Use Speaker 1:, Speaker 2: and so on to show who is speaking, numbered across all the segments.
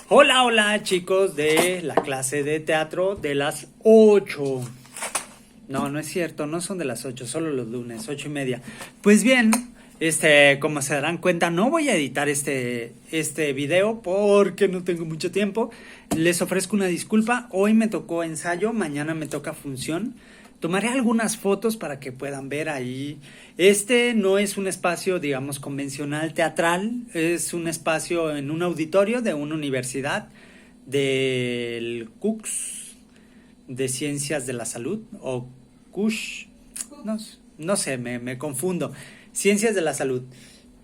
Speaker 1: Hola, hola chicos de la clase de teatro de las 8. No, no es cierto, no son de las 8, solo los lunes, 8:30. Pues bien, como se darán cuenta, no voy a editar este video porque no tengo mucho tiempo. Les ofrezco una disculpa, hoy me tocó ensayo, mañana me toca función. Tomaré algunas fotos para que puedan ver ahí. Este no es un espacio, digamos, convencional teatral, es un espacio en un auditorio de una universidad del CUCS, de Ciencias de la Salud, o CUSH, no sé, me confundo, Ciencias de la Salud.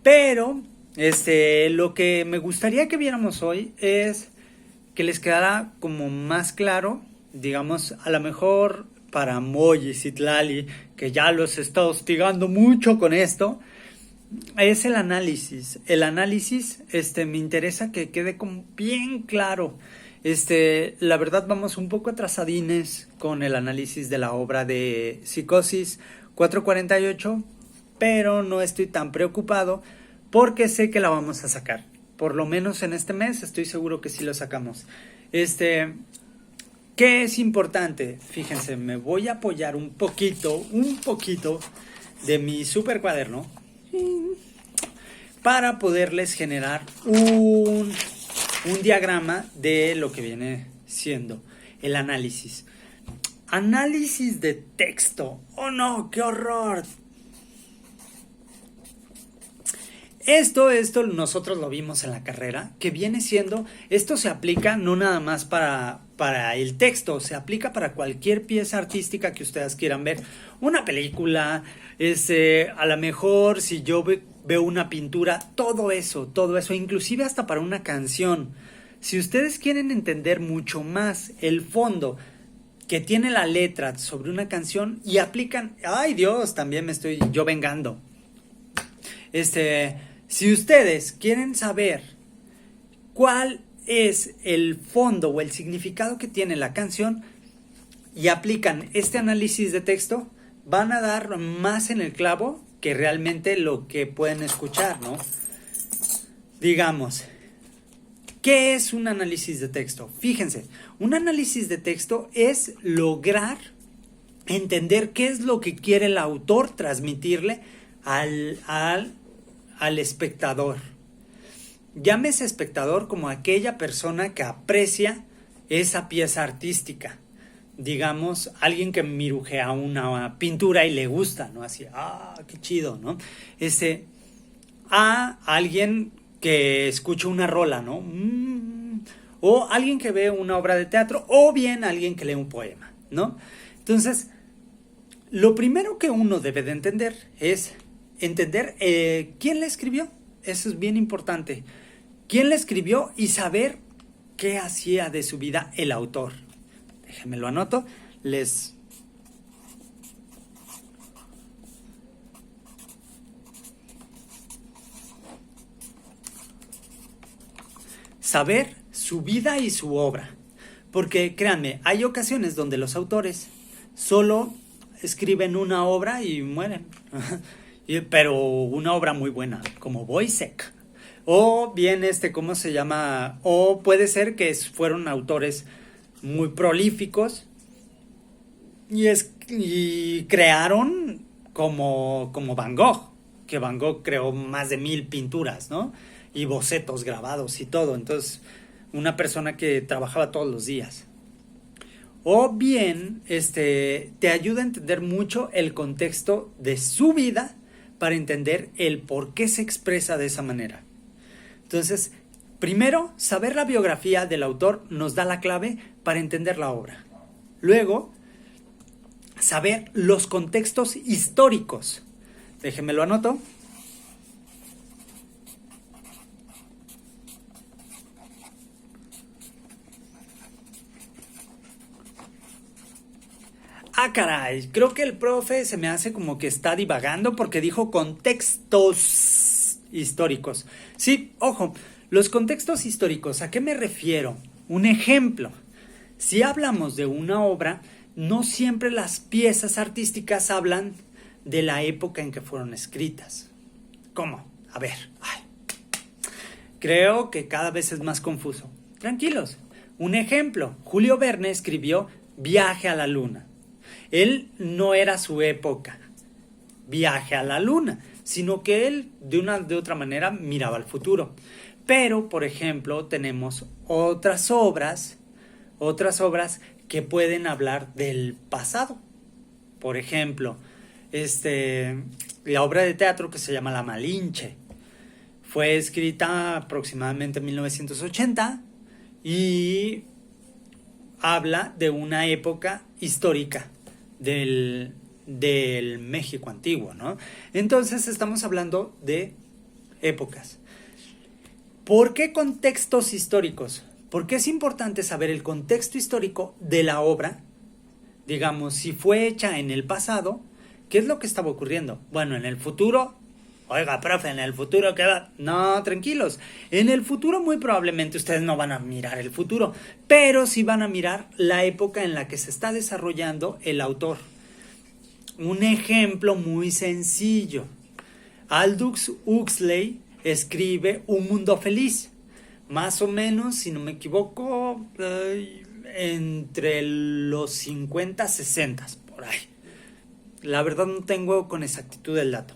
Speaker 1: Pero, lo que me gustaría que viéramos hoy es que les quedara como más claro, digamos, a lo mejor para Moy y Citlali, que ya los está hostigando mucho con esto, es el análisis. El análisis, me interesa que quede como bien claro. La verdad vamos un poco atrasadines con el análisis de la obra de Psicosis 448, pero no estoy tan preocupado porque sé que la vamos a sacar. Por lo menos en este mes estoy seguro que sí lo sacamos. ¿Qué es importante? Fíjense, me voy a apoyar un poquito de mi super cuaderno para poderles generar un diagrama de lo que viene siendo el análisis. Análisis de texto. ¡Oh no! ¡Qué horror! Esto nosotros lo vimos en la carrera, que viene siendo, esto se aplica no nada más para el texto, se aplica para cualquier pieza artística que ustedes quieran ver. Una película, a lo mejor si yo veo una pintura, todo eso, inclusive hasta para una canción. Si ustedes quieren entender mucho más el fondo que tiene la letra sobre una canción y aplican, ¡ay Dios! También me estoy yo vengando. Si ustedes quieren saber cuál es el fondo o el significado que tiene la canción y aplican este análisis de texto, van a dar más en el clavo que realmente lo que pueden escuchar, ¿no? Digamos, ¿qué es un análisis de texto? Fíjense, un análisis de texto es lograr entender qué es lo que quiere el autor transmitirle al espectador. Llámese espectador como aquella persona que aprecia esa pieza artística. Digamos, alguien que mirujea una pintura y le gusta, ¿no? Así, qué chido, ¿no? A alguien que escucha una rola, ¿no? O alguien que ve una obra de teatro, o bien alguien que lee un poema, ¿no? Entonces, lo primero que uno debe de entender es entender quién le escribió. Eso es bien importante. ¿Quién le escribió? Y saber qué hacía de su vida el autor. Déjenme lo anoto. Saber su vida y su obra. Porque créanme, hay ocasiones donde los autores solo escriben una obra y mueren. Pero una obra muy buena, como Boisek. O bien, ¿cómo se llama? O puede ser que fueron autores muy prolíficos y crearon como Van Gogh, que Van Gogh creó más de 1000 pinturas, ¿no? Y bocetos grabados y todo. Entonces, una persona que trabajaba todos los días. O bien, te ayuda a entender mucho el contexto de su vida para entender el por qué se expresa de esa manera. Entonces, primero, saber la biografía del autor nos da la clave para entender la obra. Luego, saber los contextos históricos. Déjenme lo anoto. Caray, creo que el profe se me hace como que está divagando porque dijo contextos históricos. Sí, ojo, los contextos históricos, ¿a qué me refiero? Un ejemplo, si hablamos de una obra, no siempre las piezas artísticas hablan de la época en que fueron escritas. ¿Cómo? A ver, creo que cada vez es más confuso. tranquilos. Un ejemplo, Julio Verne escribió Viaje a la Luna. Él no era su época, Viaje a la Luna, sino que él de otra manera miraba al futuro. Pero, por ejemplo, tenemos otras obras que pueden hablar del pasado. Por ejemplo, la obra de teatro que se llama La Malinche fue escrita aproximadamente en 1980 y habla de una época histórica del México antiguo, ¿no? Entonces estamos hablando de épocas. ¿Por qué contextos históricos? Porque es importante saber el contexto histórico de la obra. Digamos, si fue hecha en el pasado, ¿qué es lo que estaba ocurriendo? Bueno, en el futuro, oiga, profe, en el futuro, ¿qué va? No, tranquilos. En el futuro muy probablemente ustedes no van a mirar el futuro, pero sí van a mirar la época en la que se está desarrollando el autor. Un ejemplo muy sencillo. Aldous Huxley escribe Un Mundo Feliz. Más o menos, si no me equivoco, entre los 50, 60, por ahí. La verdad no tengo con exactitud el dato.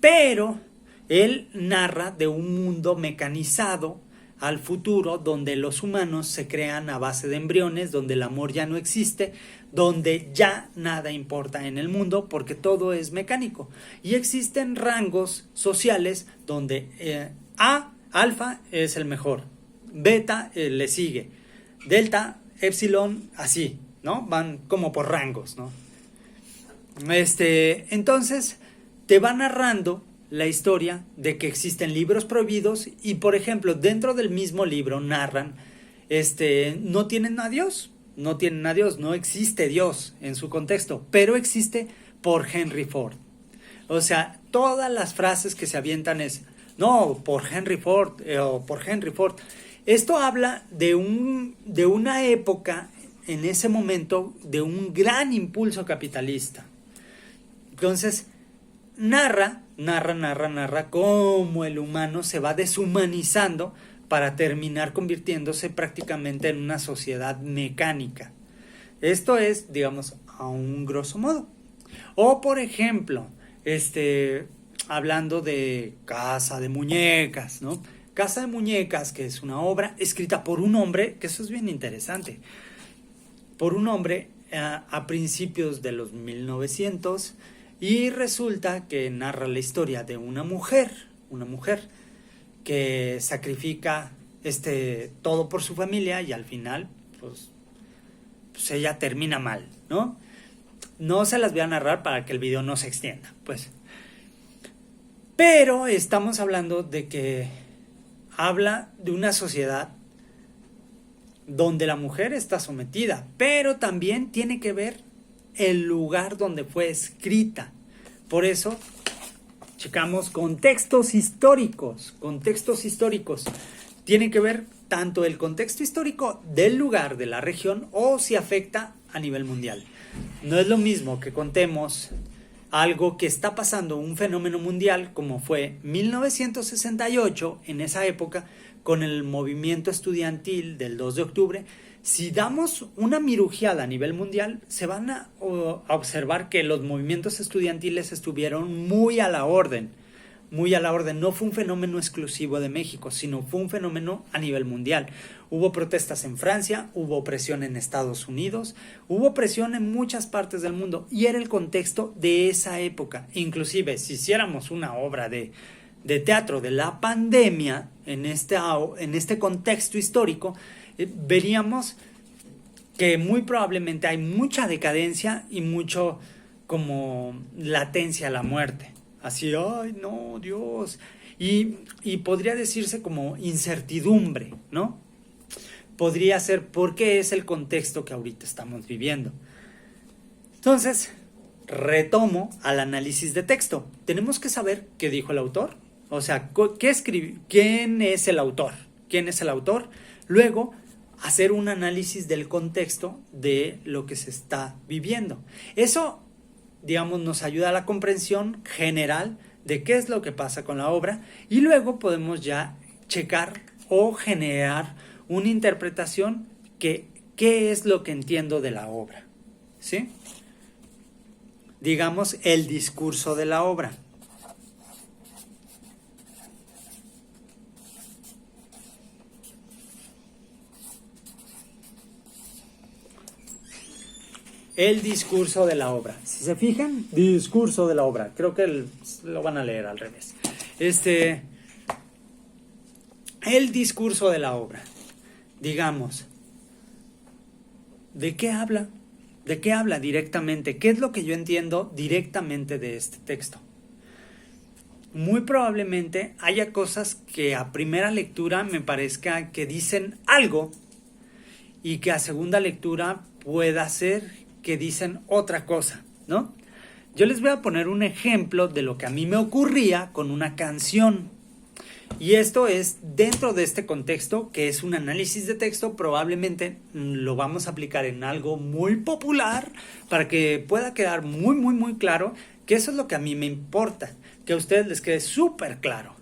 Speaker 1: Pero él narra de un mundo mecanizado al futuro, donde los humanos se crean a base de embriones, donde el amor ya no existe, donde ya nada importa en el mundo porque todo es mecánico. Y existen rangos sociales donde alfa es el mejor, beta le sigue, delta, epsilon, así, ¿no? Van como por rangos, ¿no? Entonces te va narrando la historia de que existen libros prohibidos y, por ejemplo, dentro del mismo libro narran, no tienen a Dios, no existe Dios en su contexto, pero existe por Henry Ford. O sea, todas las frases que se avientan es, no, por Henry Ford, o por Henry Ford. Esto habla de una época, en ese momento, de un gran impulso capitalista. Entonces, narra cómo el humano se va deshumanizando para terminar convirtiéndose prácticamente en una sociedad mecánica. Esto es, digamos, a un grosso modo. O, por ejemplo, hablando de Casa de Muñecas, ¿no? Casa de Muñecas, que es una obra escrita por un hombre, que eso es bien interesante, por un hombre a principios de los 1900, y resulta que narra la historia de una mujer que sacrifica todo por su familia y al final, pues ella termina mal, ¿no? No se las voy a narrar para que el video no se extienda, pues. Pero estamos hablando de que habla de una sociedad donde la mujer está sometida, pero también tiene que ver el lugar donde fue escrita. Por eso, checamos contextos históricos. Tiene que ver tanto el contexto histórico del lugar, de la región, o si afecta a nivel mundial. No es lo mismo que contemos algo que está pasando, un fenómeno mundial, como fue 1968, en esa época, con el movimiento estudiantil del 2 de octubre. Si damos una mirujeada a nivel mundial, se van a observar que los movimientos estudiantiles estuvieron muy a la orden. No fue un fenómeno exclusivo de México, sino fue un fenómeno a nivel mundial. Hubo protestas en Francia, hubo presión en Estados Unidos, hubo presión en muchas partes del mundo y era el contexto de esa época. Inclusive, si hiciéramos una obra de teatro de la pandemia en este contexto histórico, veríamos que muy probablemente hay mucha decadencia y mucho como latencia a la muerte. Así, ay, no, Dios. Y podría decirse como incertidumbre, ¿no? Podría ser porque es el contexto que ahorita estamos viviendo. Entonces, retomo al análisis de texto. Tenemos que saber qué dijo el autor. O sea, ¿quién es el autor? Luego, hacer un análisis del contexto de lo que se está viviendo. Eso, digamos, nos ayuda a la comprensión general de qué es lo que pasa con la obra y luego podemos ya checar o generar una interpretación que qué es lo que entiendo de la obra, ¿sí? Digamos, el discurso de la obra. El discurso de la obra. Si se fijan, discurso de la obra. Creo que lo van a leer al revés. El discurso de la obra. Digamos, ¿de qué habla? ¿De qué habla directamente? ¿Qué es lo que yo entiendo directamente de este texto? Muy probablemente haya cosas que a primera lectura me parezca que dicen algo y que a segunda lectura pueda ser que dicen otra cosa, ¿no? Yo les voy a poner un ejemplo de lo que a mí me ocurría con una canción. Y esto es dentro de este contexto, que es un análisis de texto. Probablemente lo vamos a aplicar en algo muy popular para que pueda quedar muy, muy, muy claro que eso es lo que a mí me importa, que a ustedes les quede súper claro.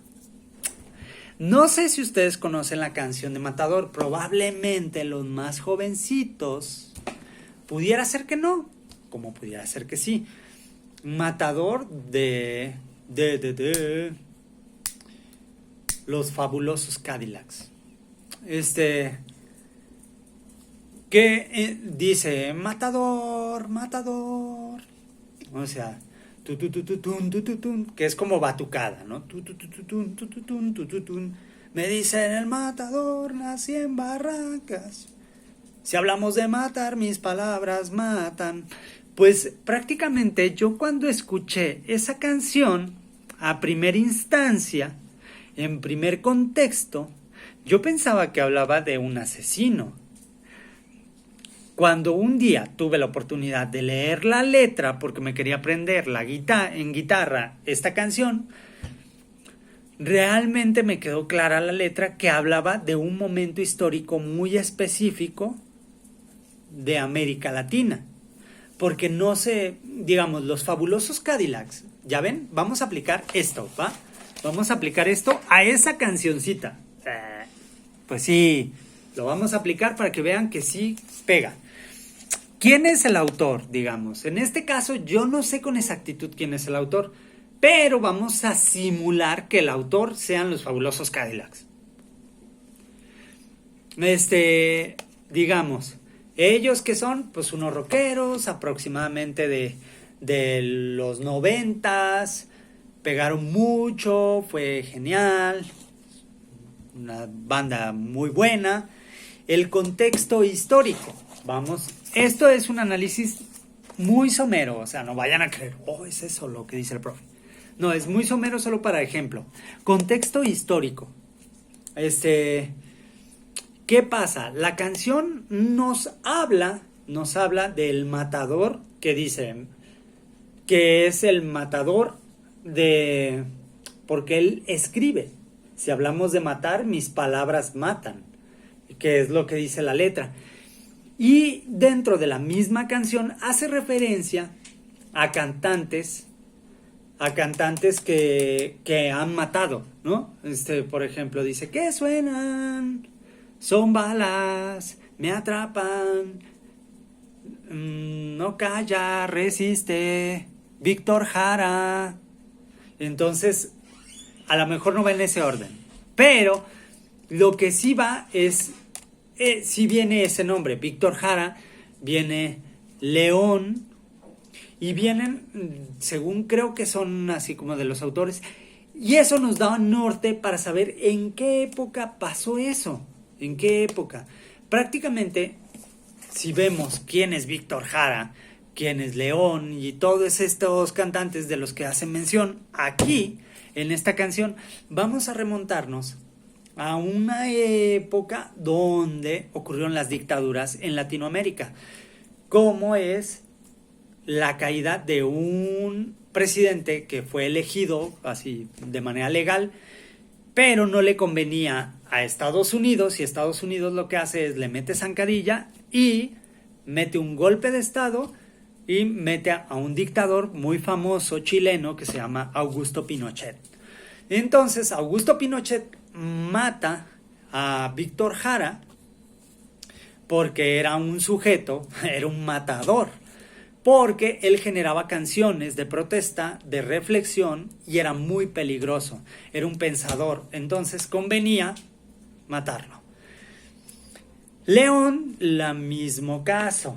Speaker 1: No sé si ustedes conocen la canción de Matador. Probablemente los más jovencitos pudiera ser que no, como pudiera ser que sí. Matador de Los Fabulosos Cadillacs. Que dice Matador, matador. O sea, que es como batucada, ¿no? Me dicen el matador, nací en Barrancas. Si hablamos de matar, mis palabras matan. Pues prácticamente yo cuando escuché esa canción, a primera instancia, en primer contexto, yo pensaba que hablaba de un asesino. Cuando un día tuve la oportunidad de leer la letra, porque me quería aprender en guitarra esta canción, realmente me quedó clara la letra que hablaba de un momento histórico muy específico de América Latina. Porque no sé, digamos, los Fabulosos Cadillacs, ¿ya ven? Vamos a aplicar esto, ¿va? Vamos a aplicar esto a esa cancioncita. Pues sí, lo vamos a aplicar para que vean que sí pega. ¿Quién es el autor, digamos? En este caso yo no sé con exactitud quién es el autor, pero vamos a simular que el autor sean los Fabulosos Cadillacs. Digamos, ellos que son, pues unos rockeros aproximadamente de los 90s, pegaron mucho, fue genial, una banda muy buena. El contexto histórico, vamos, esto es un análisis muy somero, o sea, no vayan a creer, es eso lo que dice el profe. No, es muy somero solo para ejemplo. Contexto histórico. ¿Qué pasa? La canción nos habla del matador que dice que es el matador porque él escribe. Si hablamos de matar, mis palabras matan, que es lo que dice la letra. Y dentro de la misma canción hace referencia a cantantes que han matado, ¿no? Por ejemplo, dice que suenan, son balas, me atrapan, no calla, resiste, Víctor Jara. Entonces, a lo mejor no va en ese orden, pero lo que sí va es, sí viene ese nombre, Víctor Jara, viene León, y vienen, según creo que son así como de los autores, y eso nos da norte para saber en qué época pasó eso, en qué época. Prácticamente, si vemos quién es Víctor Jara, quién es León y todos estos cantantes de los que hacen mención aquí, en esta canción, vamos a remontarnos a una época donde ocurrieron las dictaduras en Latinoamérica, como es la caída de un presidente que fue elegido así de manera legal, pero no le convenía a Estados Unidos, y Estados Unidos lo que hace es le mete zancadilla y mete un golpe de estado y mete a un dictador muy famoso chileno que se llama Augusto Pinochet. Entonces Augusto Pinochet mata a Víctor Jara porque era un sujeto, era un matador, porque él generaba canciones de protesta, de reflexión, y era muy peligroso, era un pensador, entonces convenía matarlo. León, la mismo caso,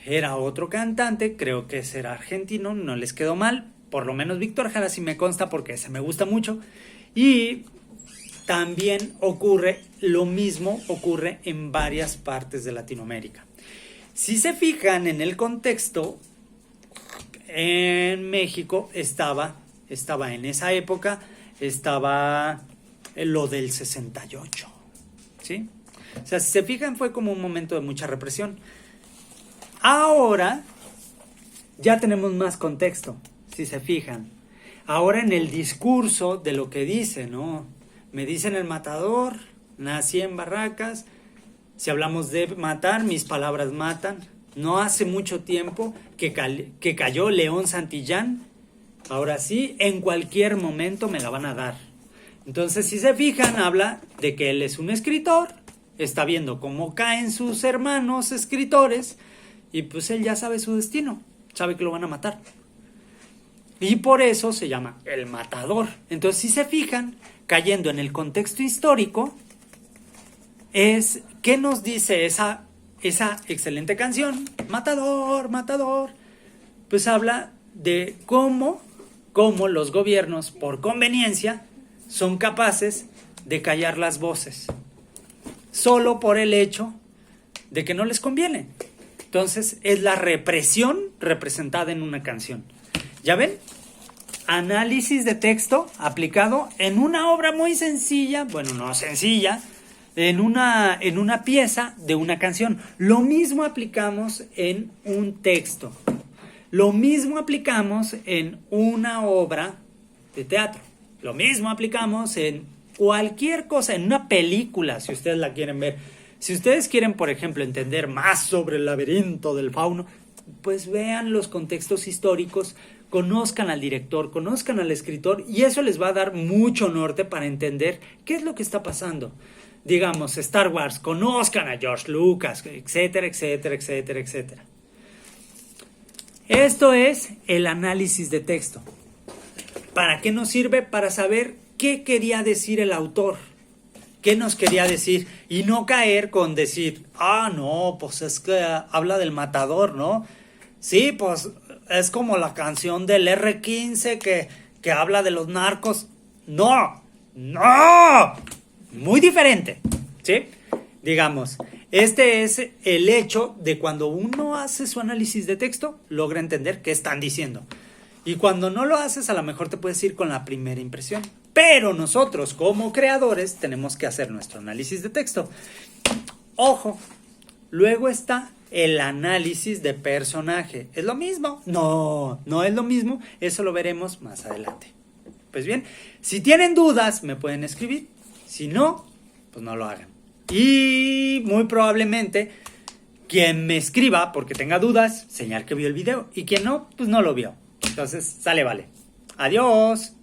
Speaker 1: era otro cantante, creo que era argentino, no les quedó mal, por lo menos Víctor Jara sí me consta porque ese me gusta mucho, y también ocurre lo mismo, ocurre en varias partes de Latinoamérica. Si se fijan en el contexto, en México estaba en esa época, estaba lo del 68, ¿sí? O sea, si se fijan, fue como un momento de mucha represión. Ahora ya tenemos más contexto, si se fijan. Ahora en el discurso de lo que dice, ¿no? Me dicen el matador, nací en Barracas, si hablamos de matar, mis palabras matan. No hace mucho tiempo que cayó León Santillán, ahora sí, en cualquier momento me la van a dar. Entonces, si se fijan, habla de que él es un escritor, está viendo cómo caen sus hermanos escritores, y pues él ya sabe su destino, sabe que lo van a matar. Y por eso se llama el matador. Entonces, si se fijan, cayendo en el contexto histórico, es ¿qué nos dice esa excelente canción? Matador, matador. Pues habla de cómo los gobiernos, por conveniencia, son capaces de callar las voces, solo por el hecho de que no les conviene. Entonces, es la represión representada en una canción. ¿Ya ven? Análisis de texto aplicado en una obra muy sencilla, bueno, no sencilla, en una pieza de una canción. Lo mismo aplicamos en un texto. Lo mismo aplicamos en una obra de teatro. Lo mismo aplicamos en cualquier cosa, en una película, si ustedes la quieren ver. Si ustedes quieren, por ejemplo, entender más sobre el laberinto del fauno, pues vean los contextos históricos, conozcan al director, conozcan al escritor, y eso les va a dar mucho norte para entender qué es lo que está pasando. Digamos, Star Wars, conozcan a George Lucas, etcétera, etcétera, etcétera, etcétera. Esto es el análisis de texto. ¿Para qué nos sirve? Para saber qué quería decir el autor, qué nos quería decir, y no caer con decir, no, pues es que habla del matador, ¿no? Sí, pues es como la canción del R15 que habla de los narcos. No, muy diferente, ¿sí? Digamos, este es el hecho de cuando uno hace su análisis de texto, logra entender qué están diciendo. Y cuando no lo haces, a lo mejor te puedes ir con la primera impresión. Pero nosotros, como creadores, tenemos que hacer nuestro análisis de texto. Ojo, luego está el análisis de personaje. ¿Es lo mismo? No es lo mismo. Eso lo veremos más adelante. Pues bien, si tienen dudas, me pueden escribir. Si no, pues no lo hagan. Y muy probablemente quien me escriba porque tenga dudas, señal que vio el video. Y quien no, pues no lo vio. Entonces, sale, vale. Adiós.